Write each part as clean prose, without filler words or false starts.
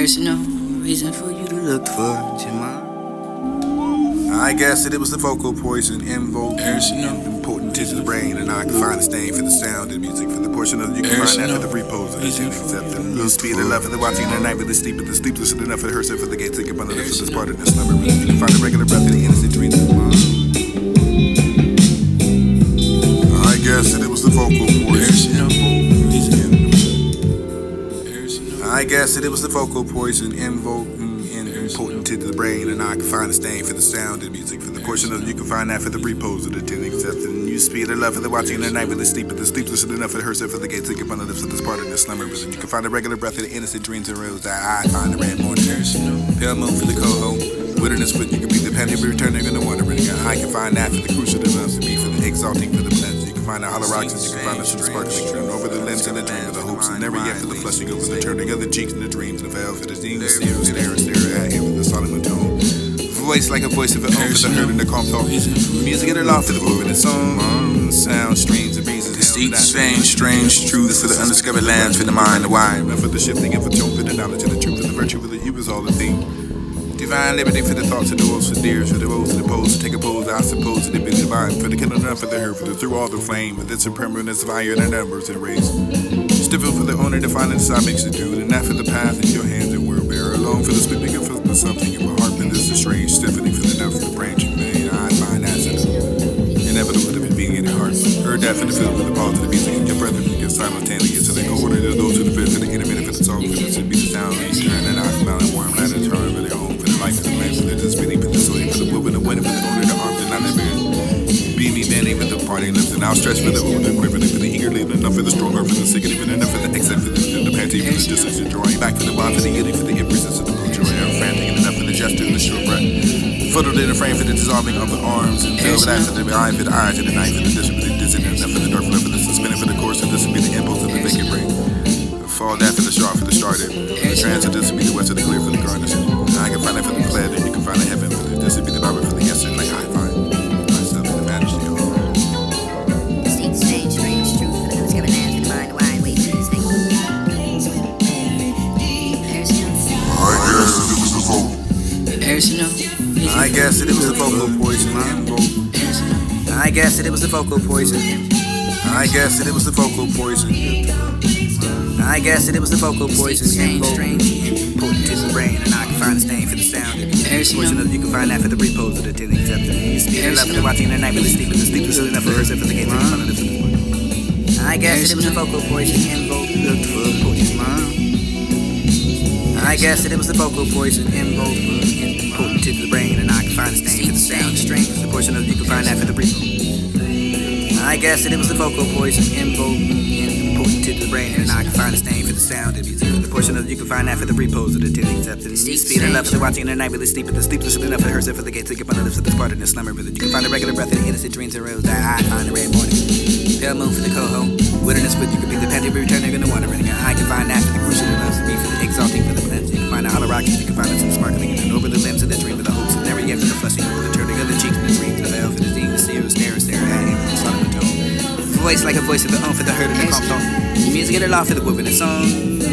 There's no reason for you to look for tomorrow. I guess that it was the vocal poison invoke. There's no important to the brain, and I can find a stain for the sound and music for the portion of you can find that for the repose of the tuning, except the new speed of love for the watching the night with the sleep, but the sleepless enough for the herself for the gate, take upon the lips of this part of the slumber. You can find a regular breath in the innocent dreams of tomorrow. I guess that it was the vocal poison. I guess that it was the vocal poison invoking important to the brain, and I can find a stain for the sound and music for the portion of you can find that for the repose of the tuning, except the new speed of love for the watching the night with the sleep, but the sleepless enough for herself for the gate, take upon the lips of this part of the slumber. You can find a regular breath in the innocent dreams and rose that I find the red morning. Pale moon for the coho. Wilderness, but you can be the panty returning and the wandering. I can find that for the crucial demands to be for the exalting for the plans. You can find the hollow rocks, you can find the sparkling trim over the lens and the dream of the hopes, and never yet for the flushing over the turning of the cheeks and the dreams, the veil for the demons, stare at him with the solemn tone. Voice like a voice of an own for the herd and the calm thought. Music in the law for the moving the song. Sound, streams, and breezes. Deceit, strange truths for the undiscovered lands, for the mind, the wine, for the shifting of the tone, for the knowledge and the truth, for the virtue, for the you is all the thing. Divine liberty for the thoughts of the wolves, for deers, for the wolves and the pose, to take a pose, I suppose, to be divine, for the killing enough for the herd, for the through all the flame, with its impermanence of iron and numbers and race. Stifle for the owner, defining the side makes it do, and that for the path in your hands and word bearer, alone for the speaking of the something in my heart, and this is strange, stiffening for the nerve, for the branch, and I find that inevitable of it being in your heart. Heard that for the field, with the pause of the music, and your breath, and you get simultaneous, so they go order to those who the fifth, and the intermittent for the song, for this to be the sound, and I smell and warm, and I turn for their own, for the life of the land, for the spinning, for the soil, for the blue, and the wind, for the owner, the arms, and I never be me, then even the party lips, and I'll stretch for the old, the quivering, for the eagerly, enough for the stronger, for the sick, and even enough for the excess, for the panty, for the distance, and drawing back for the bond, for the yielding, for the impressions of the joy, and frantic, and enough for the gesture, and the short breath. Fuddled in a frame for the dissolving of the arms, and filled that for the eye, for the eyes, and the knife, and the discipline, and dizziness, and for the dark, for the suspending, for the course, and this will be the impulse of the vacant brain. Fall that for the sharp, for the started. The transit, this will be the west of the clear, for the garnish. I can find that for the glad, and you can find the heaven, for the this will be the Bible, for the yesterday, like I find myself in the majesty of the Lord. Deceit, strange truth for the undiscovered lands, for the mind, the wide ways of these things. I guess that it was the vocal poison. I guess that it was the vocal poison. I guess that it was the vocal poison. I guess that it was the vocal poison. Strange, important to the brain, and I can find a stain for the sound. Portion of you can find that for the repose of the tuning, except the new speed and love for the watching the night with the sleep, and the sleepless enough for herself for the game. I guess that it was the vocal poison. I guess that it was the vocal poison important to the brain, and I can find a stain for the sound. Strength is the portion of you can find that for the repose. I guess that it was the vocal poison important to the brain, and I can find a stain for the sound and music. The portion of you can find that for the repose of the tuning, except the new speed and love for the watching the night with the sleep, but the sleepless enough for herself for the gate, take upon the lips of this part in the slumber. But you can find a regular breath in the innocent dreams and rose that I find the red morning. Pale moon for the coho. Wilderness, but you can be the panty returning and the wandering. I can find that for the crucial enough to be for the exalting for the plans. You can find the hollow rocks, you can find the sparkling, and over the limbs of the dream of the hopes, and never yet for the flushing over the turning of the cheeks and the dreams, the veil for the demon, stare at him with the solemn tone. Voice like a voice of the own for the herd and the calm thought. Music in the law for the whooping and song.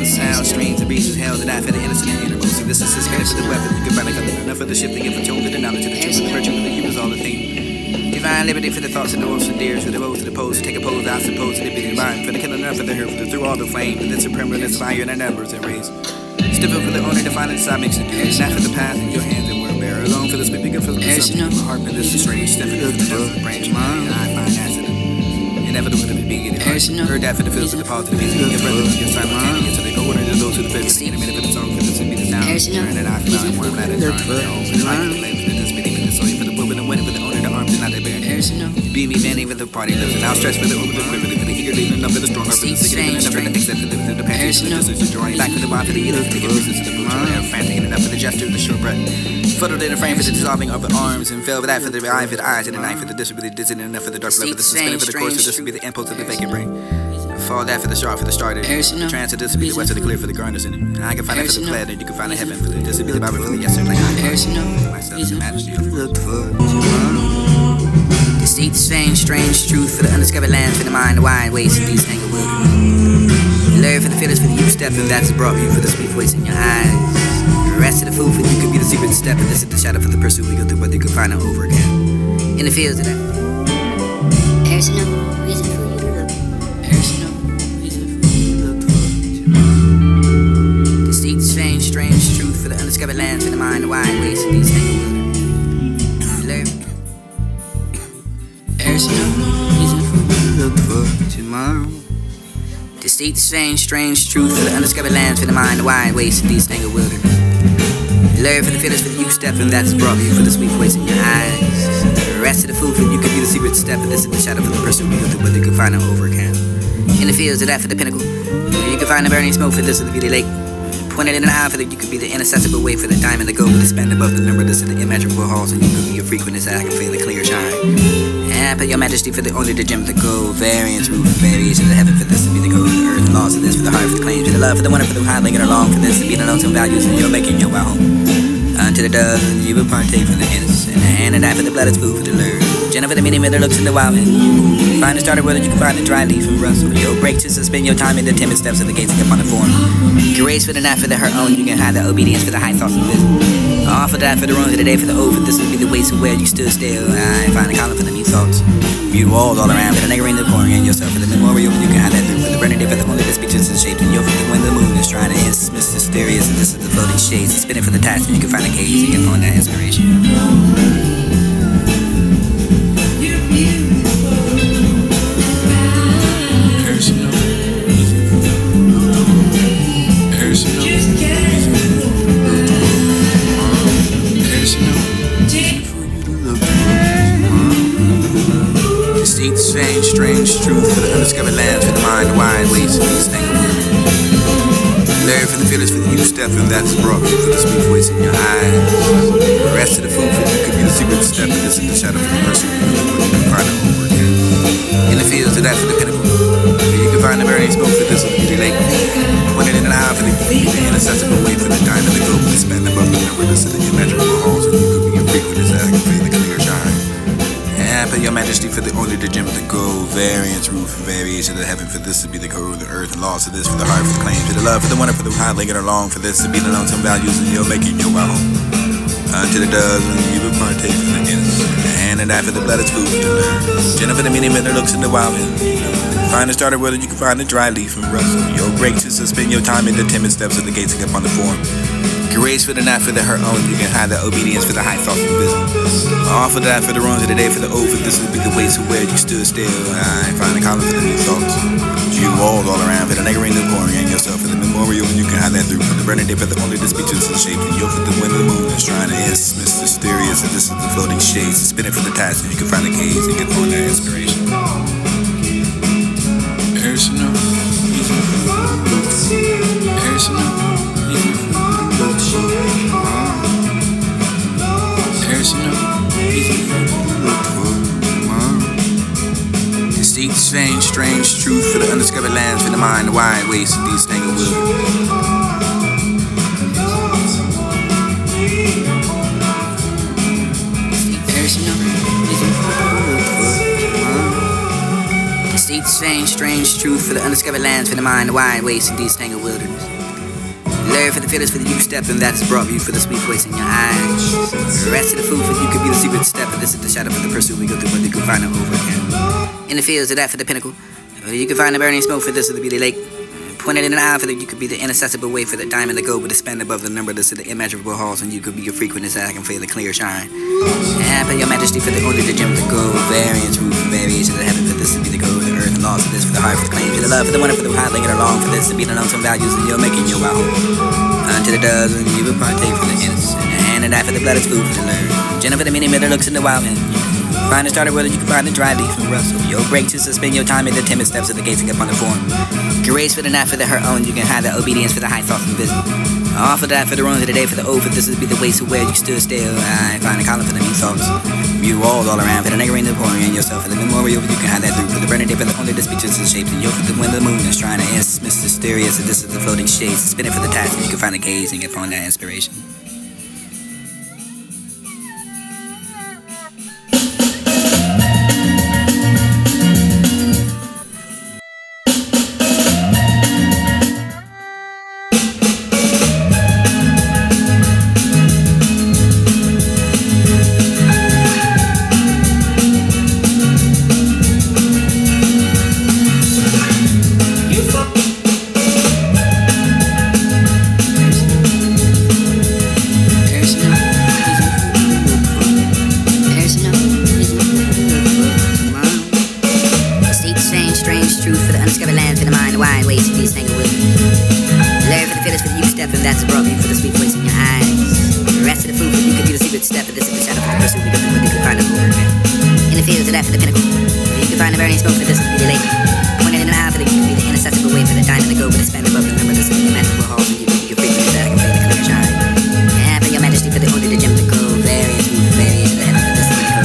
Sound, streams, and breezes held, and I for the innocent and innermost. And this is suspended for the weapon. You can find a color enough for the shifting of the tone for the knowledge of the truth, for the virtue of the you is all the thing. Divine liberty for the thoughts of the wolves, for deers, for the wolves, for the pose, to take a pose, I suppose, to be divine, for the killing enough for the herd, for the through all the flame, for the supremacy of iron and numbers and rays. Stifle for the owner, defining the side makes it do. Not for the path in your hands and word bearer, alone for the speaking of the something. Heart, and this is strange, stiffening for the death of the branch, and I find accident. Inevitable to be being in the heart. Heard that for the fields of the pause of the music. Your brother, your simultaneous, so they go order to those who the fifth, and a minute for the song, for this to be the sound. And I found one that is for the life of the land, for the spinning, for the soil, for the blue, and the wind, for the owner, the arms, and not the bear. Be me, man, even the party lives, and I'll stretch for the over the quiver, for the eagerly, enough for the stronger, for the sick, and enough for the except for the panties, for the distance, drawing back for the wild, for the eater, for the resistance, for the blue, frantic, and enough for the gesture of the short breath. Fuddled in a frame for the dissolving of the arms, and fell with that for the eye, for the eyes, and the knife, for the disability, dizziness, enough for the dark blood, for the suspended, for the course, so this will be the impulse of the vacant brain. Fall that for the sharp, for the started. The transit, this will be the west of the clear, for the garners in it. And I can find it for the glad, and you can find a heaven, for the this will be the Bible, for the yesterday, like I find myself in the majesty of the Deceit, strange truth for the undiscovered lands, for the mind, the wide ways of these tangled wilderness. Learn from the feelings for the you step, and that's brought you for the sweet voice in your eyes. The rest of the food for you could be the secret step, and this is the shadow for the pursuit we go through, whether you can find it over again. In the fields of that. There's no reason for you to look. There's no reason for you to look for. To seek the strange truth for the undiscovered lands, for the mind, the wide ways of these things. Learn. There's no reason for you to look for tomorrow. To seek the strange truth for the undiscovered lands, for the mind, the wide ways of these tangled wilderness. Learn from the feelings for the you step, and that's brought you for the sweet voice in your eyes. The rest of the food for you could be the secret step, and this is the shadow for the pursuit we go through, whether you can find it over again. In the fields of that for the pinnacle, you can find the burning smoke for this of the beauty lake. Pointed in an eye for that you could be the inaccessible way for the diamond to go, but to spend above the numberless of the immeasurable halls, and you could be your frequentness that I can feel the clear shine. And put your majesty for the only the gem, the gold, variance, roof, variation of the heaven for this to be the code of the earth, laws of this for the heart, for the claims, for the love, for the wonder, for the high, linking along for this to be the lonesome values, and you're making your way home. Unto the dove, and you will partake from the innocent, and that for the blood is food for the lure. Jenna for the meaning where the looks in the wild, and you find the starter where you can find the dry leaf and rustle. You'll break to suspend your time in the timid steps of the gates and upon the form. Grace for the night for the her own, you can hide the obedience for the high thoughts of business. All for that for the ruins of the day for the oath, this will be the ways of where you stood still. I find a column for the new thoughts. Beautiful walls all around, for the nigger in the pouring, and yourself for the memorial, you can hide that through. For the burning day for the only the speeches and shapes, and you're for the wind, the moon is trying to dismiss mysterious, and this is the floating shades. It's spinning for the task, and you can find a cage and get on that inspiration. Seek the strange truth for the undiscovered lands, for the mind, the wide ways of these things. Learn from the feelings for the you step, and that's brought you for the sweet voice in your eyes. The rest of the food for you could be the secret step, and this is the shadow for the person you can find it over again. In the fields of that for the pinnacle, you can find the burning smoke for this of the beauty lake. Pointed in an eye for the inaccessible way for the diamond to go, but the span above the numberless of the immeasurable halls, and you could be a frequentness that I can feel the clear shine. And put your majesty for the only the gem of the gold, variance, roof, variation of the heaven for this to be the code of the earth, and laws of this for the heart, for the claims, for the love, for the wonder, for the high, linking along for this to be the lonesome values, and you're making your way home. Unto the doves, and you will partake from the innocent, and that for the blood is food to learn. Jenna for the meaning when it looks in the wild, and find the starter whether you can find the dry leaf and rustle. You'll break to suspend your time in the timid steps of the gates and upon the form. Grace for the night for the her own, you can hide the obedience for the high thoughts of business. All for that for the ruins of the day for the oath, and this will be the ways to where you stood still. I find a column for the new thoughts. You walls all around for the nigger in the pouring, and yourself for the memorial, and you can hide that through. For the burning day for the only the speeches and shapes, and you're for the wind of the moon is trying to dismiss mysterious, and this is the floating shades. It's spinning for the task, and you can find the caves and get on that inspiration. There's no reason for you. There's no reason for you. There's no reason for you to look for tomorrow. To seek the strange truth for the undiscovered lands, for the mind, the wide ways of these tangled wilderness. There's no reason for you to look for tomorrow. To seek the strange truth for the undiscovered lands, for the mind, the wide ways of these tangled wilderness. Learn for the feelings for the you step, and that's brought you for the sweet voice in your eyes. The rest of the food for you could be the secret step, and this is the shadow for the pursuit we go through, whether you can find it over again. In the fields of that for the pinnacle, you can find the burning smoke for this of the beauty lake. Pointed in an eye for that you could be the inaccessible way for the diamond to go, but to spend above the numberless of the immeasurable halls, and you could be your frequentness that I can feel the clear shine. And put your majesty for the only the gem of the gold, variance, roof, variation of the heaven for this to be the code of the earth, and laws of this for the heart, for the claims, for the love, for the wonder, for the high, linking along for this to be the lonesome values, and you're making your way home. Unto the doves, and you will partake from the innocent, and that for the blood is food for the learn. Jenna for the meaning where looks in the wild, and find the starter whether you can find the dry leaf and rustle. You'll break to suspend your time in the timid steps of the gates and get upon the form. Grace for the night for the her own, you can hide the obedience for the high thoughts and business. All for that for the ruins of the day for the oath, and this will be the ways to where you stood still. I find a column for the new thoughts. Beautiful walls all around for the nigger in the pouring, and yourself for the memorial, you can hide that through. For the burning day for the only the speeches and shapes, and you're for the wind of the moon is trying to dismiss mysterious, and this is the floating shades. It's spinning for the task, and you can find a gaze and get upon that inspiration. that for the pinnacle. You can find the burning smoke for this will be the lake. Pointed in an eye for the inaccessible way for the diamond to go, but it's spanned above the number that's in the magical halls, and you can frequently back and play the clear shine. Yeah, for your majesty, for the order, the gem to go, various move, various the heaven for this will be the code.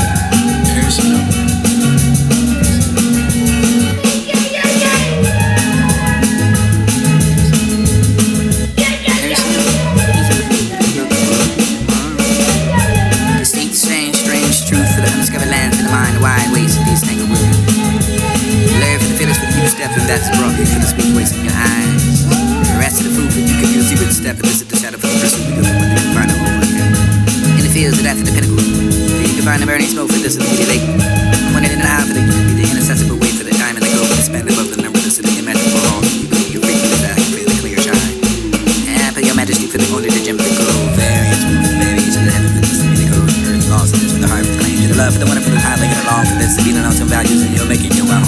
There's no distinct, strange truth for the undiscovered lands, for the mind, the wide ways of these tangled wilderness. Lure for the feelings for the new step, and that's brought you for the sweet ways in your eyes. The rest of the food for you can feel the secret step, and this is the shadow for the pursuit, because when you can find it over again. In the fields of that for the pinnacle, you can find the burning smoke for this will be the lake. Pointed in an eye for the inaccessible way for the diamond to go, but it's spanned above the number that's in the imaginable hall, and you can frequently back and feel the clear shine. Yeah, for your majesty, for the order, the gem to go, various move, various in the heaven for this will be the code. Earth lost in this for the heart with claim to the love for the wonderful and high, making along for this to be the long-term values, and you're making your own.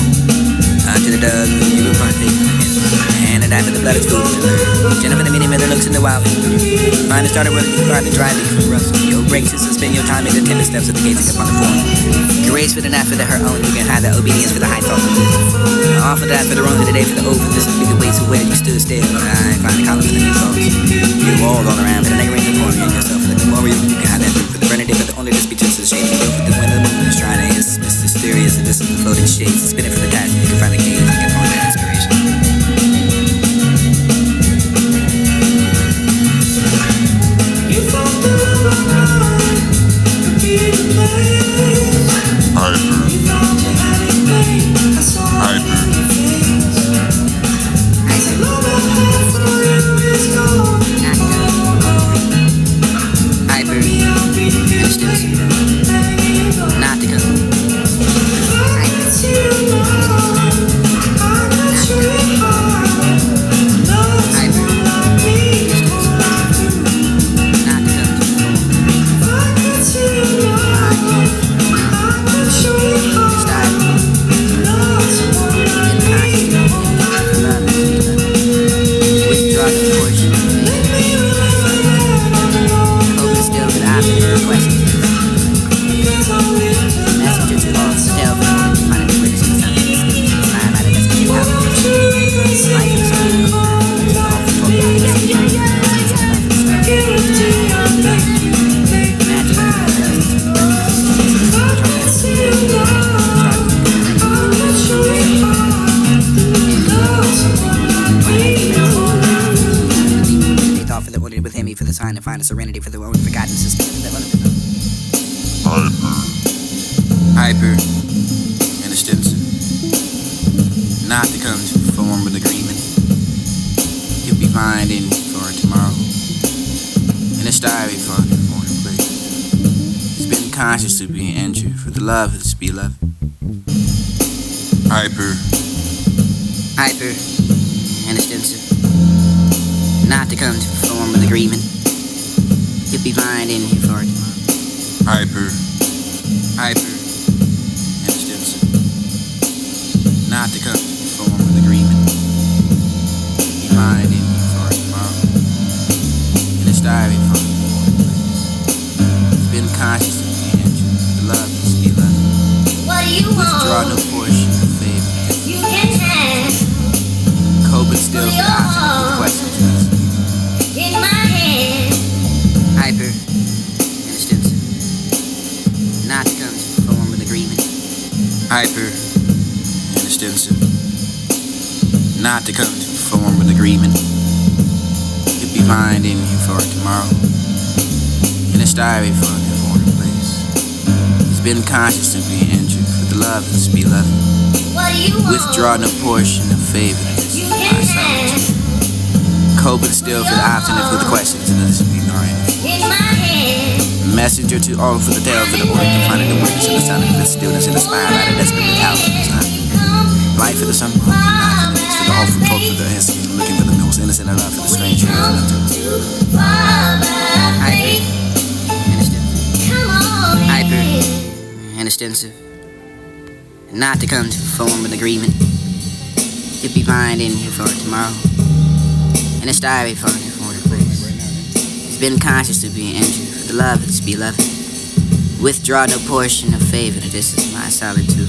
Unto the dug, you will find faith and a die for the blood is food to learn. Jennifer the meaning looks in the wild. Find the starter where you find the dry leaf from rust. Your breaks to suspend your time in the tender steps of the gazing upon the form. Grace for the night for the her own. You can hide the obedience for the high thoughts of this. All for that for the wrong of the day for the old. For this will be the way to where you stood still. I find the column for the new thoughts. You all around for the neighboring the corner in yourself for the memorial. You can hide that for the burning day for the only dispute to the shade. You for the wind of the moon is trying to hiss. Mysterious and this is the floating shades. Spinning for the task. You can find the cave. You can find the inspiration. To find a serenity for the own forgotten system. Hyper and extension. Not to come to form an agreement. You'll be finding for tomorrow. In a starry for the morning place. It's been conscious to be injured for the love is beloved. Hyper and extension. Not to come to form an agreement. You'll be finding here for tomorrow. Hyper and extension. Not to come to form an agreement. You'll be finding here for tomorrow. In a starry for the morning place. It's been conscious of the injured. The love is beloved. What do you want? Withdraw no portion of favor. You can have. Cope but still for the option of the questions. In my hand. Hyper and extensive. Not to come to form an agreement. Hyper and extensive. Not to come to form an agreement. You'll be finding you for tomorrow. In a starry for the foreign place. It's been conscious to be injured for the love is beloved. What do you want? Withdraw no portion of favor. You can have. Cope but still for the option of the questions and this will be ignoring. In my hand. Messenger to all for the tale for the order confining the witness and the sound of the stillness and the smile out of desperate reality. Light for the sun, for the awful talk for the instinct, looking for the most innocent and love for the strange. Hyper and extensive. Not to come to form an agreement. You'll be finding here for tomorrow. In a starry for the foreign place. It's been conscious to be injured for the love is beloved. Withdraw no portion of favor, this is my solitude.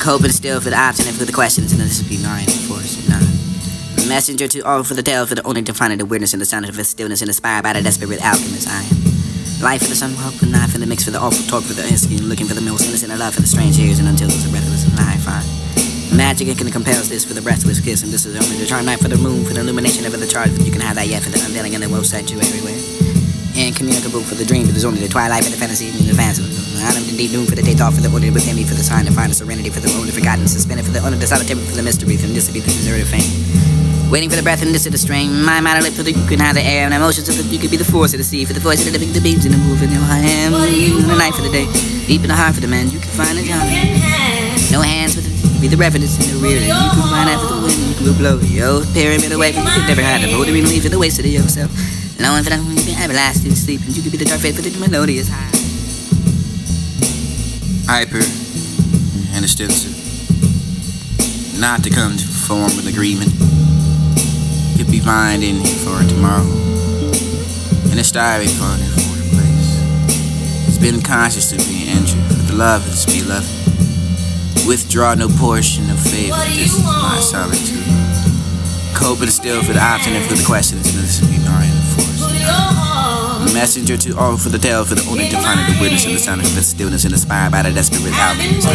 Coping still for the option and for the questions, and this will be 9, of course, 9. Messenger to all for the tale, for the only to find the weirdness and the sound of the stillness, and inspired by the desperate alchemist I am. Life for the sun, hope, and knife, and the mix for the awful talk, for the instinct, looking for the most innocent of love, for the strange years, and until there's a breathless and life I magic and compels this for the breathless kiss, and this is only the charm night for the moon, for the illumination of the charge, but you can have that yet for the unveiling and the world sanctuary. Incommunicable for the dream, but there's only the twilight for the fantasy and the fancy. I am the deep noon for the day thought, for the order within me, for the sign to find the serenity, for the only forgotten, suspended, for the undecided temper, for the mystery, from this to be the deserted fame. Waiting for the breath and this to the strain. My mind lip for the you can have the air and emotions so that you could be the force of the sea, for the voice of the living, the beams and the moving. I am the night for the day, deep in the heart for the man. You can find a John. No hands with it, be the reverence in the rear, and you can find out for the wind. You can blow your pyramid away, but you could never hide the motoring leaf for the waste of yourself. Knowing for that you can everlasting sleep, and you could be the dark faith for the melodious high. Hyper and extensive, not to come to form an agreement. Could be mined in here for tomorrow, in a starry for a place. It's been conscious to be injured, for the love is beloved. Withdraw no portion of favor, this is my solitude. Coping still for the option and for the questions, and this will be nine and force. Messenger to all for the tale, for the only to find the witness and the sound of the stillness, and inspired by the desperate alchemist.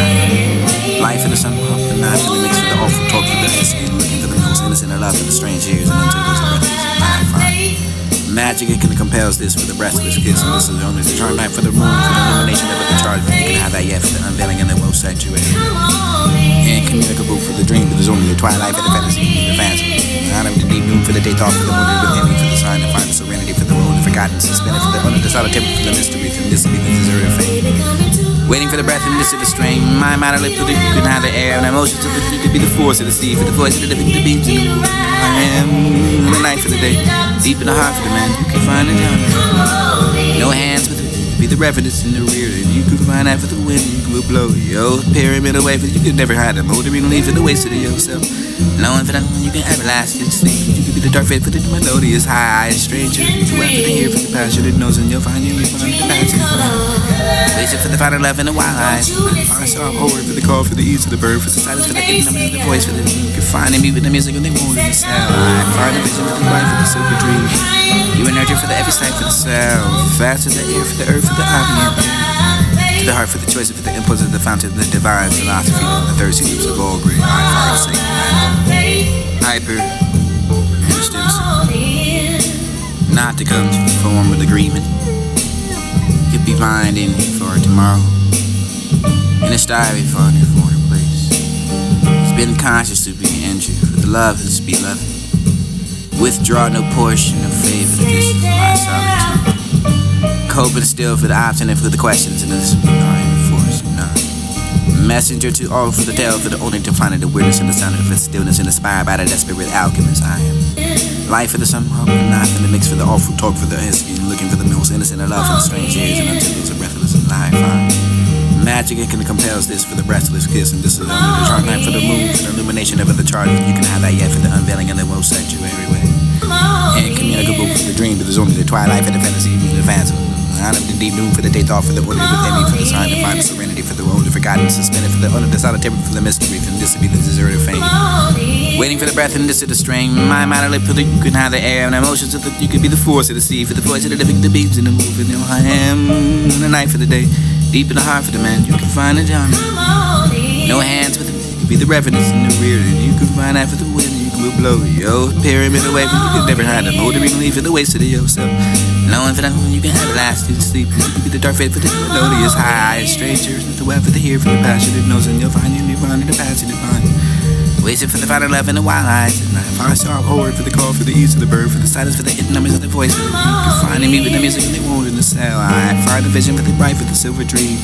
Life for the sun, hope, and knife for the mix, for the awful talk, for the instinct, looking for the most innocent of love, for the strange years, and until there's a breathless life. Magic and compels this for the breathless kiss, and this is only the charm night for the moon, for the illumination of the charge, but you can have that yet for the unveiling and the world sanctuary. Incommunicable for the dream, but there's only the twilight for the fantasy, the phantom. I am the deep noon for the day thought, for the morning within me, for the sign to find the serenity, for the world forgotten, suspended, for the undecided temper, for the mystery, from this to be the deserted fame. Waiting for the breath and this to the strain. My mind lip for the you can have the air and emotions so that you could be the force of the sea, for the voice of the living, the beams and the moon. I am the night for the day, deep in the heart for the man. You can find it down. No hands with it, be the reverence in the rear, and you can find out for the wind. You can blow your pyramid away, but you could never hide the motoring leaf in the waste of yourself. Knowing for that you can everlasting sleep. You can be the dark faith for the melodious high stranger. You have for the ear for the passionate nose, and you'll find the passion. Waiting for the final love and the wild eyes. I saw horror for the call, for the ease of the bird, for the silence, for the ignorance of the voice, for the you can find me with the music and the moon and the sound. I find the vision of the light for the silver dream. You are nurture for the every sight for the sound. Fast as the air for the earth for the ambient air. To the heart for the choice, for the impulse of the fountain, the divine philosophy, and the thirsty lips of all great. I find the same hyper and extensive, not to come to form an agreement. Could be mined in here for tomorrow, in a starry for a place. It's been conscious to be injured, for the love is beloved. Withdraw no portion of favor, this is my solitude. Coping still for the option and for the questions, and this will be 9 force 9. Messenger to all for the tale, for the only to find the weirdness and the sound of its stillness, and inspired by the desperate alchemist I am. Life for the sun, hope, and knife in the mix, for the awful talk, for the instinct, looking for the most innocent of love, for the strange years, and until there's a breathless life. Magic and compels this for the breathless kiss, and this is only the charm night for the moon, for the illumination of the charge. You can have that yet for the unveiling and the world sanctuary way. Incommunicable for the dream, but there's only the twilight for the fantasy, the phantom. I am the deep noon for the day thought, for the order within me, for the sign to find the serenity, for the only forgotten, suspended, for the undecided temper, for the mystery, from this to be the deserted fame. Waiting for the breath and this to the strain. My mind lip for the you can have the air and emotions so that you could be the force of the sea, for the voice of the living, the beams and the moving. I am the night for the day, deep in the heart for the man. You can find a John. No hands with it, you could be the reverence in the rear, and you can find out for the wind. You can blow your pyramid away, but you could never hide the motoring leaf in the waste of yourself. Knowing for that you can everlasting sleep. You can be the dark faith for the melodious high strangers, with the web for the ear for the passionate nose, and you'll find the passionate mind. Waiting for the final love and the wild eyes, and I saw horror for the call, for the ease of the bird, for the silence, for the hidden numbers of the voice. You can find me with the music and the wound in the cell. I find the vision for the bright, for the silver dream.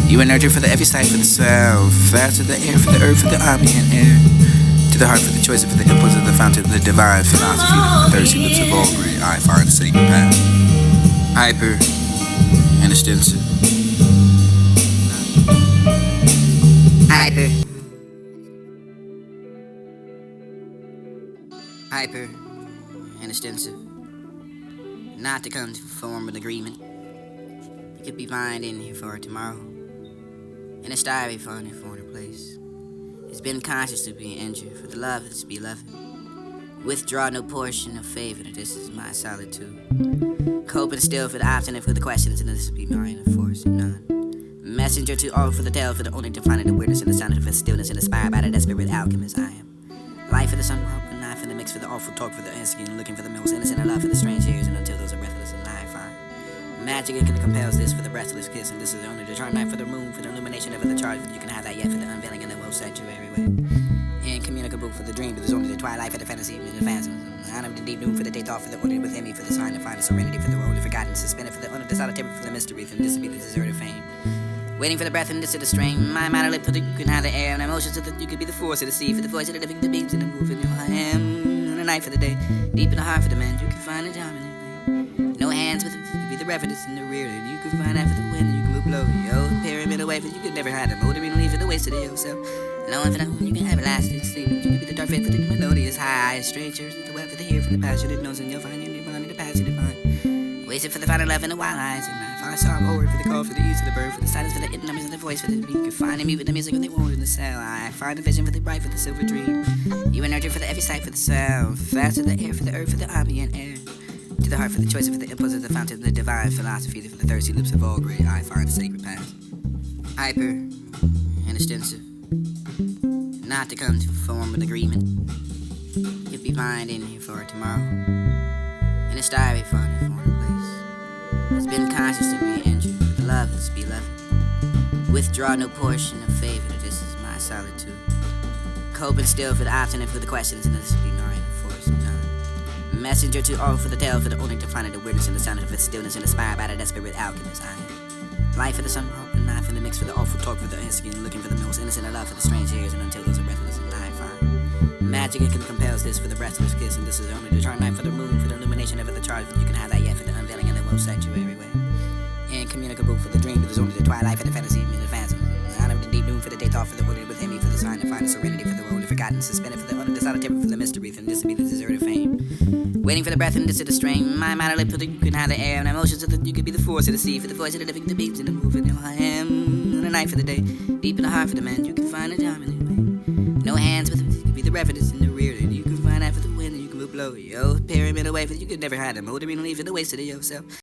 You are nurture for the every sight, for the sound. Fast to the air, for the earth, for the ambient air. To the heart for the choice, for the impulse of the fountain, the divine philosophy, the thirsty lips of all great. I find the sacred path. Hyper and extensive. Hyper and extensive, not to come to form an agreement. It could be mined in here for tomorrow, In a starry, foreign place. It's been conscious to be injured, for the love is to be loving. Withdraw no portion of favor, this is my solitude. Coping still for the option and for the questions, and this be mine, of force none. Messenger to all for the tale, for the only to find the weirdness and the sound of the stillness, and inspired by the desperate alchemist I am. Life for the sun, hope, and knife for the mix, for the awful talk, for the instinct, looking for the most innocent of love, for the strange years, and until those are breathless and I find. Magic it compels this for the restless kiss, and this is only the charm night for the moon, for the illumination of the charge, but you can have that yet for the unveiling and the most sanctuary way. Incommunicable for the dream, but there's only the twilight for the fantasy and the phantoms. Out of the deep noon for the day thought, for the order within me, for the sign to find the serenity, for the only forgotten, suspended, for the undecided temper, for the mystery, for this to be the deserted fame. Waiting for the breath and this to the strain. My mind lip for the you can have the air and emotions so that you could be the force of the sea, for the voice of the living, the beams and the move in your hand. And the night for the day, deep in the heart for the man, you can find a charm in it. No hands with it, you can be the reverence in the rear, and you can find out for the wind, and you can move blow your pyramid away, for you could never hide the motoring leave for the waste of the yourself. Knowing for the you can have a lasting sleep, you can be the dark faith for the melodious high, strangers with the web for the ear, for the passionate nose, and you'll find your divine in the passionate mind. Wasted for the final love and the wild eyes, and I find song forward for the call, for the ease of the bird, for the silence, for the hidden numbers of the voice, for the beat. You can find me with the music when they won't in the cell. I find a vision for the bright, for the silver dream. You and nurture for the every sight, for the sound. Faster the air, for the earth, for the ambient air. To the heart, for the choice, for the impulse of the fountain, the divine philosophy, for the thirsty lips of all great. I find the sacred path. Hyper and extensive. Not to come to form an agreement. You'll be mine in here for tomorrow. In a starry, foreign place. It's been conscious to be injured, but the love is to be loving. Withdraw no portion of favor, this is my solitude. Coping still for the option and for the questions, and this be mine, of force none. Messenger to all for the tale, for the only to find the weirdness and the sound of the stillness, and inspired by the desperate alchemist I am. Life for the sun, hope, and knife in the mix, for the awful talk, for the instinct, looking for the most innocent of love, for the strange years, and until those are breathless and I find. Magic it compels this for the restless kiss, and this is only the charm night for the moon, for the illumination of the charge, but you can have that yet for the unveiling and the most sanctuary way. Incommunicable for the dream, but there's only the twilight for the fantasy and the phantoms. Out of the deep noon for the day thought, for the order within me, for the sign to find the serenity, for the only forgotten, suspended, for the undecided temper, for the mystery, for this to be the deserted fame. Waiting for the breath and this to the strain. My mind lip for the you can have the air and emotions so that you could be the force of the sea, for the voice of the living, the beams and the move in your hand. And the night for the day, deep in the heart for the man, you can find a charm in it. No hands with it, you can be the reverence in the rear, and you can find out for the wind, and you can blow your pyramid away, for you could never hide the motoring leave for the waste of yourself.